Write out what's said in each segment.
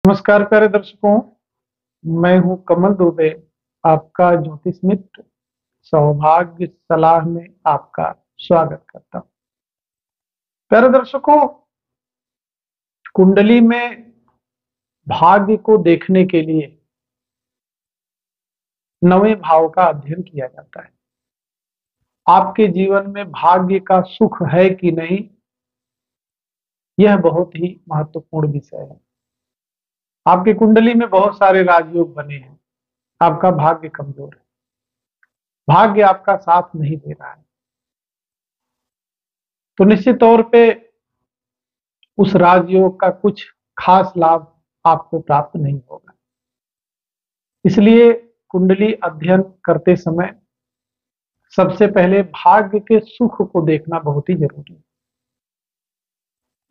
नमस्कार प्यारे दर्शकों, मैं हूं कमल दुबे, आपका ज्योतिष मित्र। सौभाग्य सलाह में आपका स्वागत करता हूं। प्यारे दर्शकों, कुंडली में भाग्य को देखने के लिए नवें भाव का अध्ययन किया जाता है। आपके जीवन में भाग्य का सुख है कि नहीं, यह बहुत ही महत्वपूर्ण विषय है। आपकी कुंडली में बहुत सारे राजयोग बने हैं, आपका भाग्य कमजोर है, भाग्य आपका साथ नहीं दे रहा है, तो निश्चित तौर पे उस राजयोग का कुछ खास लाभ आपको प्राप्त नहीं होगा। इसलिए कुंडली अध्ययन करते समय सबसे पहले भाग्य के सुख को देखना बहुत ही जरूरी है।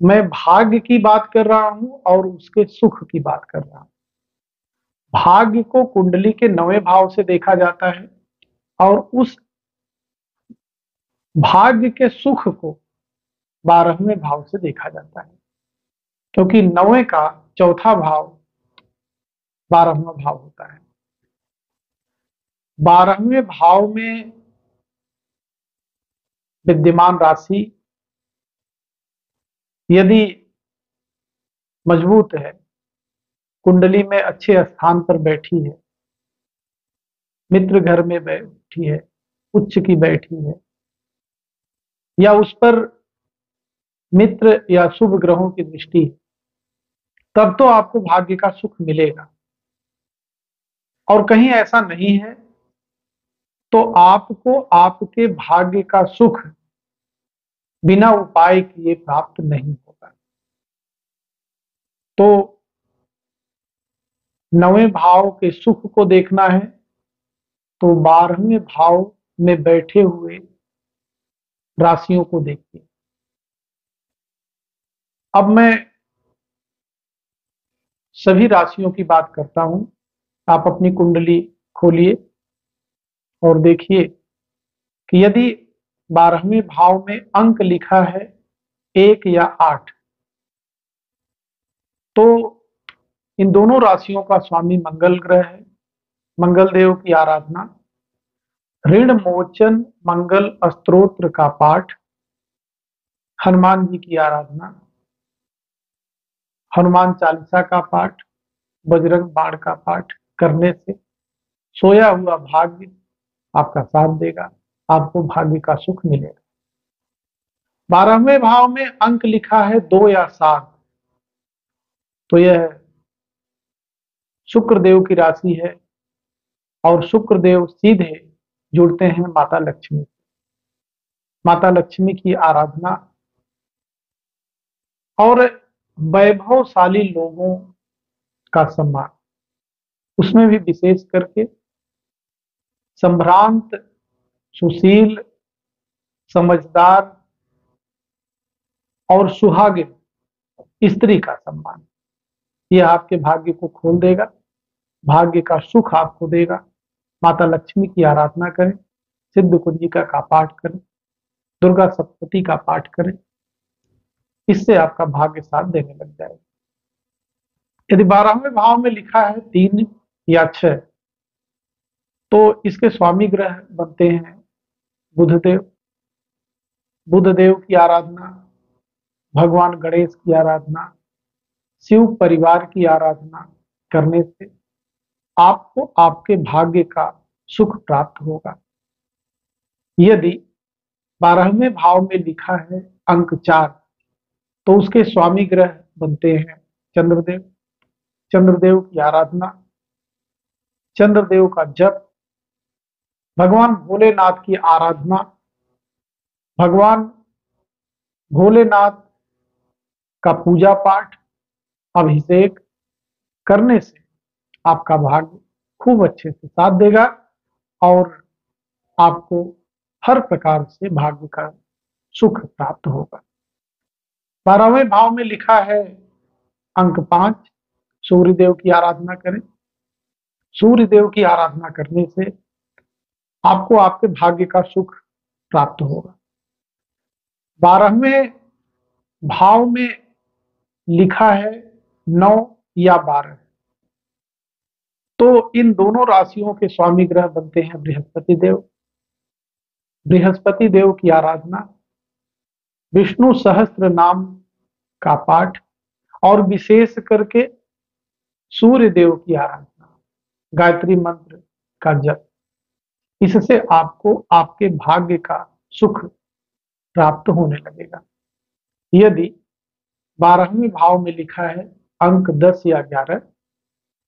मैं भाग्य की बात कर रहा हूं और उसके सुख की बात कर रहा हूं। भाग्य को कुंडली के 9वें भाव से देखा जाता है और उस भाग्य के सुख को 12वें भाव से देखा जाता है, क्योंकि 9वें का चौथा भाव 12वां भाव होता है। 12वें भाव में विद्यमान राशि यदि मजबूत है, कुंडली में अच्छे स्थान पर बैठी है, मित्र घर में बैठी है, उच्च की बैठी है, या उस पर मित्र या शुभ ग्रहों की दृष्टि है, तब तो आपको भाग्य का सुख मिलेगा। और कहीं ऐसा नहीं है तो आपको आपके भाग्य का सुख बिना उपाय किए प्राप्त नहीं होगा। तो 9वें भाव के सुख को देखना है तो 12वें भाव में बैठे हुए राशियों को देखिए। अब मैं सभी राशियों की बात करता हूं। आप अपनी कुंडली खोलिए और देखिए कि यदि 12वें भाव में अंक लिखा है 1 या 8, तो इन दोनों राशियों का स्वामी मंगल ग्रह है। मंगल देव की आराधना, ऋण मोचन मंगल स्तोत्र का पाठ, हनुमान जी की आराधना, हनुमान चालीसा का पाठ, बजरंग बाण का पाठ करने से सोया हुआ भाग्य आपका साथ देगा, आपको भाग्य का सुख मिलेगा। 12वें भाव में अंक लिखा है 2 या 7, तो यह शुक्र देव की राशि है और शुक्र देव सीधे जुड़ते हैं माता लक्ष्मी से। माता लक्ष्मी की आराधना और वैभवशाली लोगों का सम्मान, उसमें भी विशेष करके संभ्रांत, सुशील, समझदार और सुहागिन स्त्री का सम्मान, यह आपके भाग्य को खोल देगा, भाग्य का सुख आपको देगा। माता लक्ष्मी की आराधना करें, सिद्ध कुंजिका का पाठ करें, दुर्गा सप्तशती का पाठ करें, इससे आपका भाग्य साथ देने लग जाएगा। यदि 12वें भाव में लिखा है 3 या 6, तो इसके स्वामी ग्रह बनते हैं बुधदेव। बुधदेव की आराधना, भगवान गणेश की आराधना, शिव परिवार की आराधना करने से आपको आपके भाग्य का सुख प्राप्त होगा। यदि 12वें भाव में लिखा है अंक 4, तो उसके स्वामी ग्रह बनते हैं चंद्रदेव। चंद्रदेव की आराधना, चंद्रदेव का जप, भगवान भोलेनाथ की आराधना, भगवान भोलेनाथ का पूजा पाठ, अभिषेक करने से आपका भाग्य खूब अच्छे से साथ देगा और आपको हर प्रकार से भाग्य का सुख प्राप्त होगा। 12वें भाव में लिखा है अंक 5, सूर्य देव की आराधना करें। सूर्य देव की आराधना करने से आपको आपके भाग्य का सुख प्राप्त होगा। 12वें भाव में लिखा है 9 या 12। तो इन दोनों राशियों के स्वामी ग्रह बनते हैं बृहस्पति देव। बृहस्पति देव की आराधना, विष्णु सहस्त्र नाम का पाठ और विशेष करके सूर्य देव की आराधना, गायत्री मंत्र का जप, इससे आपको आपके भाग्य का सुख प्राप्त होने लगेगा। यदि 12वें भाव में लिखा है अंक 10 या 11,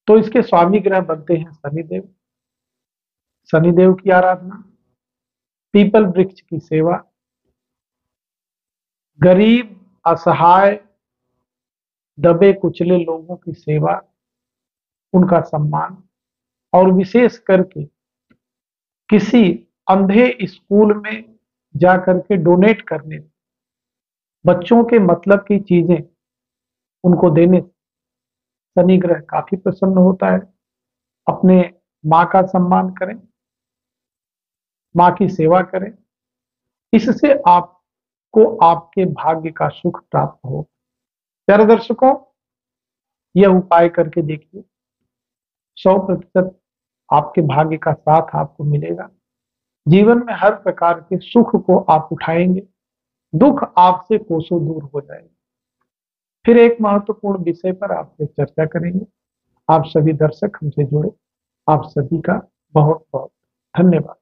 तो इसके स्वामी ग्रह बनते हैं शनिदेव। शनिदेव की आराधना, पीपल वृक्ष की सेवा, गरीब असहाय दबे कुचले लोगों की सेवा, उनका सम्मान और विशेष करके किसी अंधे स्कूल में जाकर के डोनेट करने, बच्चों के मतलब की चीजें उनको देने से शनि ग्रह काफी प्रसन्न होता है। अपने माँ का सम्मान करें, माँ की सेवा करें, इससे आपको आपके भाग्य का सुख प्राप्त हो। प्यारे दर्शकों, यह उपाय करके देखिए, 100% आपके भाग्य का साथ आपको मिलेगा। जीवन में हर प्रकार के सुख को आप उठाएंगे, दुख आपसे कोसों दूर हो जाएगा। फिर एक महत्वपूर्ण विषय पर आपसे चर्चा करेंगे। आप सभी दर्शक हमसे जुड़े, आप सभी का बहुत बहुत धन्यवाद।